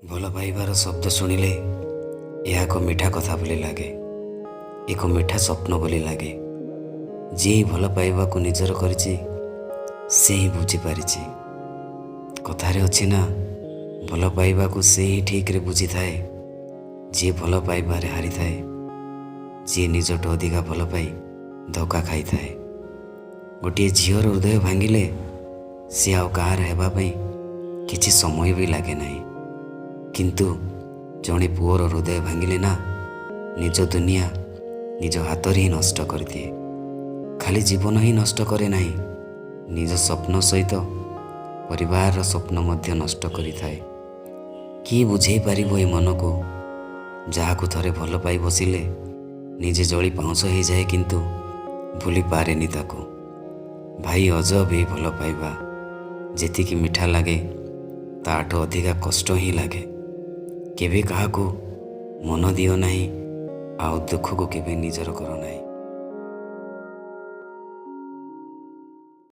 ଭଲ ପାଇବାର ଶବ୍ଦ ଶୁଣିଲେ ଏହା ଏକ ମିଠା କଥା ବୋଲି ଲାଗେ, ଏକ ମିଠା ସ୍ୱପ୍ନ ବୋଲି ଲାଗେ। ଯିଏ ଭଲ ପାଇବାକୁ ନିଜର କରିଛି ସେ ହିଁ ବୁଝିପାରିଛି। କଥାରେ ଅଛି ନା, ଭଲ ପାଇବାକୁ ସେ ହିଁ ଠିକରେ ବୁଝିଥାଏ ଯିଏ ଭଲ ପାଇବାରେ ହାରିଥାଏ, ଯିଏ ନିଜଠୁ ଅଧିକା ଭଲ ପାଇ ଧୋକା ଖାଇଥାଏ। ଗୋଟିଏ ଝିଅର ହୃଦୟ ଭାଙ୍ଗିଲେ ସେ ଆଉ କାହାର ହେବା ପାଇଁ କିଛି ସମୟ ବି ଲାଗେ ନାହିଁ, କିନ୍ତୁ ଜଣେ ପୁଅର ହୃଦୟ ଭାଙ୍ଗିଲେ ନା, ନିଜ ଦୁନିଆ ନିଜ ହାତରେ ହିଁ ନଷ୍ଟ କରିଦିଏ। ଖାଲି ଜୀବନ ହିଁ ନଷ୍ଟ କରେ ନାହିଁ, ନିଜ ସ୍ୱପ୍ନ ସହିତ ପରିବାରର ସ୍ୱପ୍ନ ମଧ୍ୟ ନଷ୍ଟ କରିଥାଏ। କିଏ ବୁଝେଇ ପାରିବ ଏ ମନକୁ, ଯାହାକୁ ଥରେ ଭଲ ପାଇ ବସିଲେ ନିଜେ ଜଳି ପାଉଁଶ ହେଇଯାଏ କିନ୍ତୁ ଭୁଲି ପାରେନି ତାକୁ। ଭାଇ, ଅଜବ ଏହି ଭଲ ପାଇବା। ଯେତିକି ମିଠା ଲାଗେ ତାଠୁ ଅଧିକା କଷ୍ଟ ହିଁ ଲାଗେ। କେବେ କାହାକୁ ମନ ଦିଅ ନାହିଁ, ଆଉ ଦୁଃଖକୁ କେବେ ନିଜର କର ନାହିଁ।